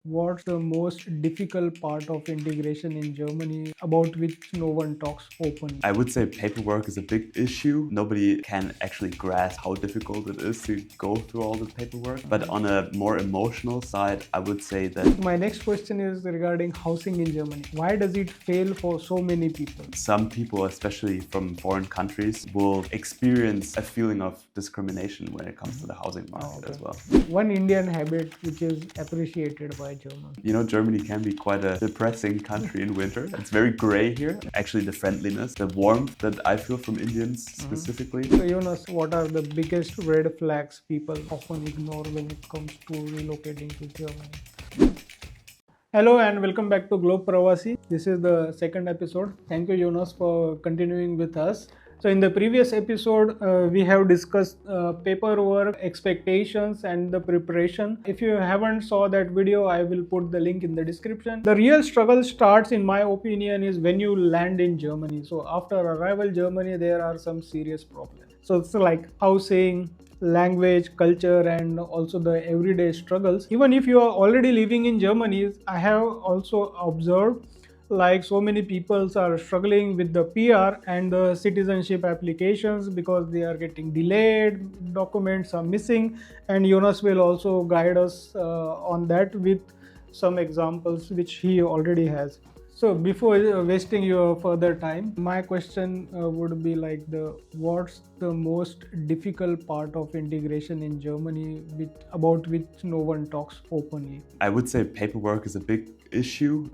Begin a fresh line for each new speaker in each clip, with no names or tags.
what's the most difficult part of integration in Germany about which no one talks openly?
I would say paperwork is a big issue. Nobody can actually grasp how difficult it is to go through all the paperwork. But on a more emotional side, I would say that
My next question is regarding housing in Germany. Why does it fail for so many people?
some people, especially from foreign countries, will experience a feeling of discrimination when it comes to the housing market as well.
One Indian habit which is appreciated by Germans.
You know, Germany can be quite a depressing country in winter. It's very gray here. Actually, the friendliness, the warmth that I feel from Indians specifically.
So Jonas, what are the biggest red flags people often ignore when it comes to relocating to Germany? Hello and welcome back to Globe Pravasi. This is the second episode. Thank you, Jonas, for continuing with us. So in the previous episode, we have discussed paperwork, expectations, and the preparation. If you haven't saw that video, I will put the link in the description. The real struggle starts, in my opinion, is when you land in Germany. So after arrival Germany, there are some serious problems. So it's like housing, language, culture, and also the everyday struggles. Even if you are already living in Germany, I have also observed like so many people are struggling with the PR and the citizenship applications because they are getting delayed, documents are missing, and Jonas will also guide us on that with some examples which he already has. So before wasting your further time, my question would be like what's the most difficult part of integration in Germany about which no one talks openly?
I would say paperwork is a big issue.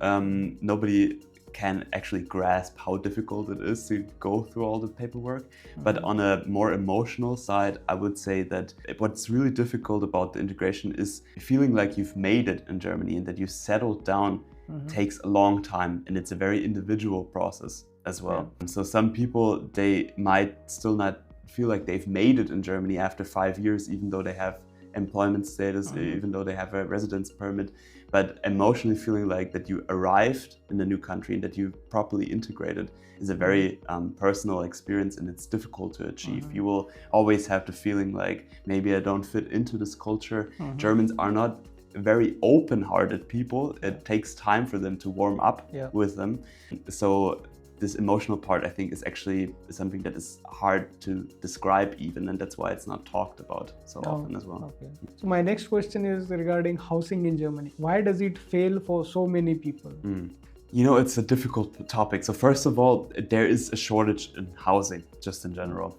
Nobody can actually grasp how difficult it is to go through all the paperwork. But on a more emotional side, I would say that what's really difficult about the integration is feeling like you've made it in Germany and that you've settled down. Takes a long time, and it's a very individual process as well. And so some people, they might still not feel like they've made it in Germany after 5 years, even though they have employment status, even though they have a residence permit, but emotionally feeling like that you arrived in a new country and that you properly integrated is a very personal experience, and it's difficult to achieve. You will always have the feeling like, maybe I don't fit into this culture. Germans are not very open-hearted people. It takes time for them to warm up with them. So this emotional part, I think, is actually something that is hard to describe even, and that's why it's not talked about so often as well.
So my next question is regarding housing in Germany. Why does it fail for so many people?
You know, it's a difficult topic. So first of all, there is a shortage in housing, just in general.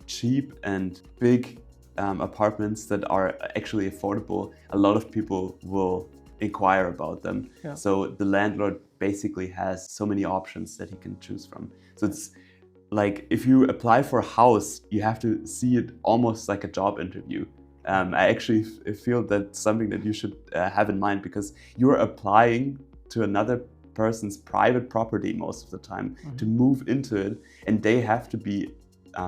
Cheap and big apartments that are actually affordable, a lot of people will inquire about them. So the landlord basically has so many options that he can choose from. So it's like, if you apply for a house, you have to see it almost like a job interview. I actually feel that's something that you should have in mind, because you're applying to another person's private property most of the time to move into it, and they have to be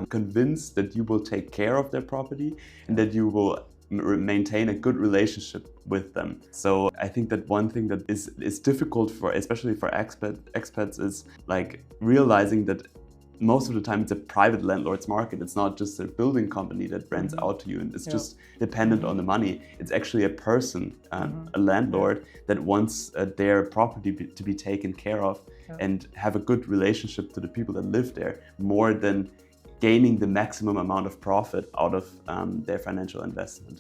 convinced that you will take care of their property and that you will maintain a good relationship with them. So I think that one thing that is difficult for, especially for expats, is like realizing that most of the time it's a private landlord's market. It's not just a building company that rents out to you and it's just dependent on the money. It's actually a person, a landlord that wants their property to be taken care of and have a good relationship to the people that live there, more than gaining the maximum amount of profit out of their financial investment.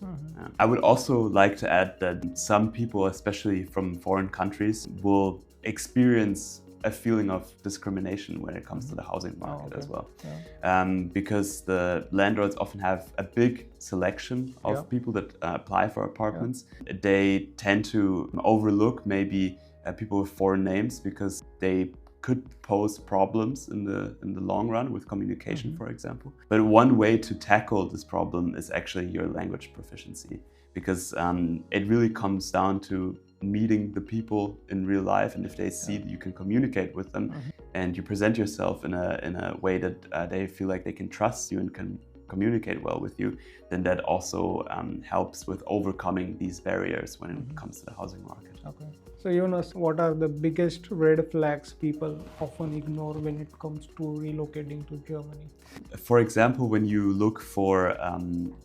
I would also like to add that some people, especially from foreign countries, will experience a feeling of discrimination when it comes to the housing market as well. Because the landlords often have a big selection of people that apply for apartments. They tend to overlook maybe people with foreign names, because they could pose problems in the long run with communication, for example. But one way to tackle this problem is actually your language proficiency, because it really comes down to meeting the people in real life, and if they see that you can communicate with them and you present yourself in a way that they feel like they can trust you and can communicate well with you, then that also helps with overcoming these barriers when it comes to the housing market.
Okay. So Jonas, what are the biggest red flags people often ignore when it comes to relocating to Germany?
For example, when you look for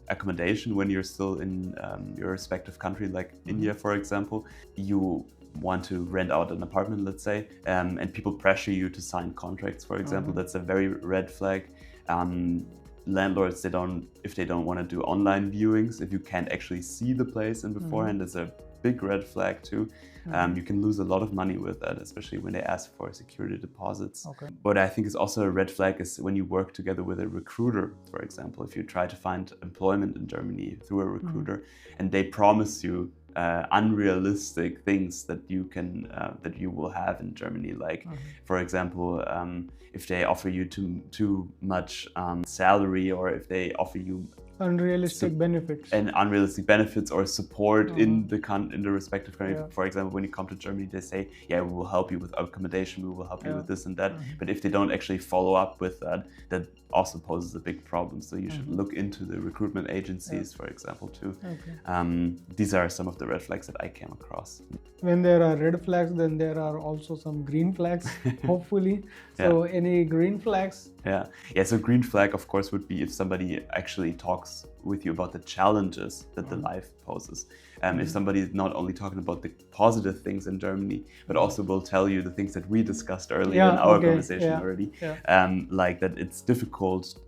accommodation, when you're still in your respective country, like India, for example, you want to rent out an apartment, let's say, and people pressure you to sign contracts, for example. That's a very red flag. Landlords, if they don't want to do online viewings, if you can't actually see the place in beforehand, that's a big red flag too. You can lose a lot of money with that, especially when they ask for security deposits.
Okay.
What I think is also a red flag is when you work together with a recruiter, for example. If you try to find employment in Germany through a recruiter and they promise you unrealistic things that you will have in Germany, like for example, if they offer you too much salary, or if they offer you
unrealistic
benefits or support in the respective country. For example, when you come to Germany, they say, yeah, we will help you with accommodation, we will help you with this and that. But if they don't actually follow up with that, that also poses a big problem. So you should look into the recruitment agencies, for example, too. These are some of the red flags that I came across.
When there are red flags, then there are also some green flags, hopefully. So any green flags?
So green flag, of course, would be if somebody actually talks with you about the challenges that the life poses. If somebody is not only talking about the positive things in Germany, but also will tell you the things that we discussed earlier in our conversation already, like that it's difficult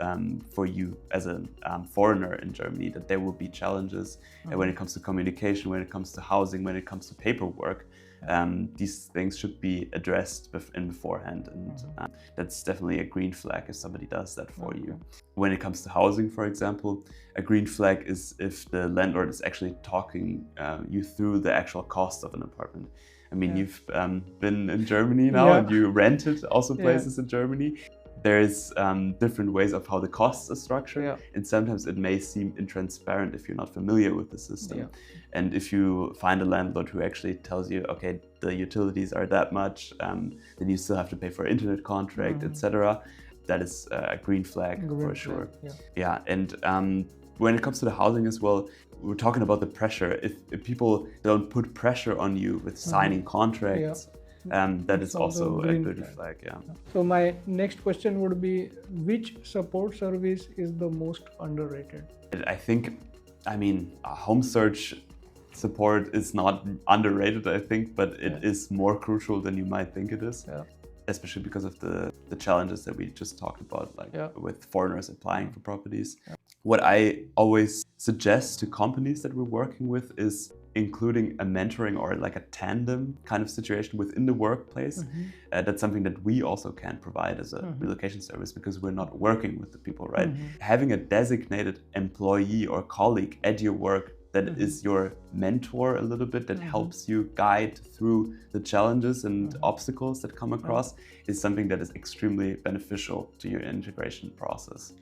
for you as a foreigner in Germany, that there will be challenges when it comes to communication, when it comes to housing, when it comes to paperwork. These things should be addressed beforehand, and that's definitely a green flag if somebody does that for you. When it comes to housing, for example, a green flag is if the landlord is actually talking you through the actual cost of an apartment. I mean, you've been in Germany now and you rented also places in Germany. There's different ways of how the costs are structured, and sometimes it may seem intransparent if you're not familiar with the system. And if you find a landlord who actually tells you, okay, the utilities are that much, then you still have to pay for an internet contract, etc. That is a green flag for sure. And when it comes to the housing as well, we're talking about the pressure. If people don't put pressure on you with signing contracts, that is also a green flag.
So my next question would be, which support service is the most underrated?
I think, a home search support is not underrated, I think, but it is more crucial than you might think it is. Especially because of the challenges that we just talked about, like with foreigners applying for properties. What I always suggest to companies that we're working with is including a mentoring or like a tandem kind of situation within the workplace. That's something that we also can provide as a relocation service, because we're not working with the people, right? Having a designated employee or colleague at your work that is your mentor a little bit, that helps you guide through the challenges and obstacles that come across, is something that is extremely beneficial to your integration process.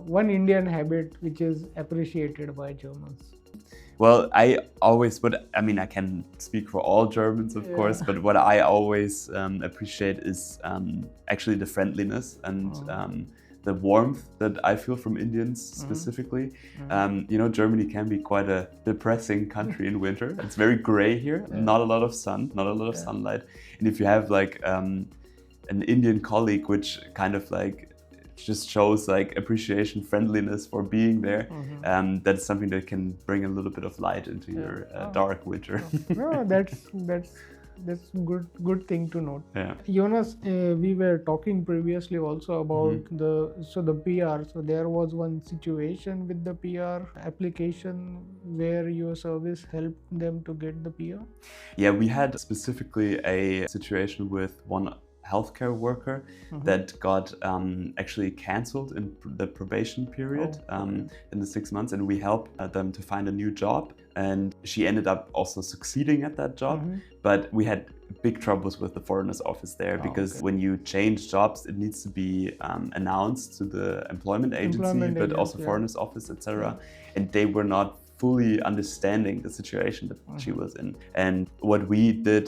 One Indian habit which is appreciated by Germans.
Well, I can speak for all Germans, of course, but what I always appreciate is actually the friendliness and the warmth that I feel from Indians specifically. Germany can be quite a depressing country in winter. It's very gray here, not a lot of sun, not a lot of sunlight. And if you have like an Indian colleague, which kind of like just shows like appreciation, friendliness for being there, that's something that can bring a little bit of light into your dark winter.
That's good thing to note. Jonas, we were talking previously also about the PR. So there was one situation with the PR application where your service helped them to get the PR.
Yeah, we had specifically a situation with one healthcare worker that got actually cancelled in the probation period in the 6 months, and we helped them to find a new job, and she ended up also succeeding at that job. But we had big troubles with the foreigners office there, because when you change jobs, it needs to be announced to the employment agency, but also foreigners office, etc. And they were not fully understanding the situation that she was in. And what we did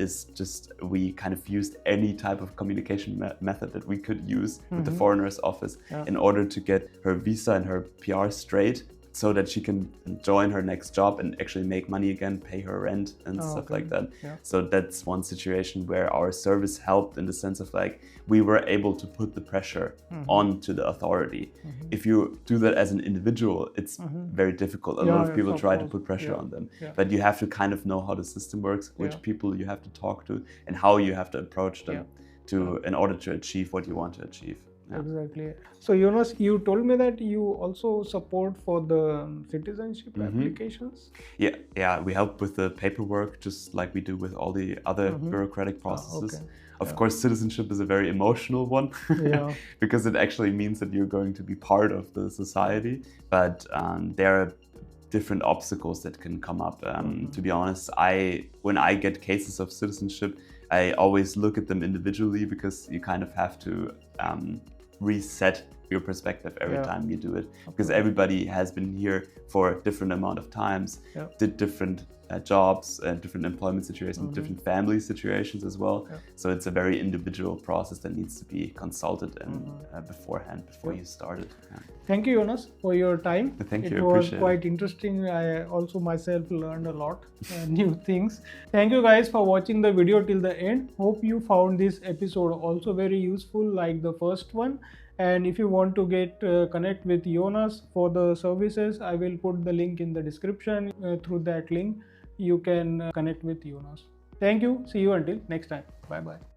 is just we kind of used any type of communication method that we could use with the foreigner's office in order to get her visa and her PR straight, so that she can join her next job and actually make money again, pay her rent and stuff like that. So that's one situation where our service helped, in the sense of like, we were able to put the pressure onto the authority. If you do that as an individual, it's very difficult. A lot of people try to put pressure on them, but you have to kind of know how the system works, which people you have to talk to, and how you have to approach them in order to achieve what you want to achieve.
Exactly. So Jonas, you told me that you also support for the citizenship applications.
Yeah, we help with the paperwork, just like we do with all the other bureaucratic processes. Of course, citizenship is a very emotional one, because it actually means that you're going to be part of the society. But there are different obstacles that can come up. To be honest, when I get cases of citizenship, I always look at them individually, because you kind of have to reset your perspective every time you do it, because everybody has been here for a different amount of times, did different jobs, different employment situations, different family situations as well. So it's a very individual process that needs to be consulted beforehand, before you start it.
Thank you, Jonas, for your time.
Thank you.
It was quite interesting. I also myself learned a lot, new things. Thank you guys for watching the video till the end. Hope you found this episode also very useful, like the first one. And if you want to get connect with Jonas for the services, I will put the link in the description. Through that link, you can connect with Jonas. Thank you. See you until next time. Bye bye.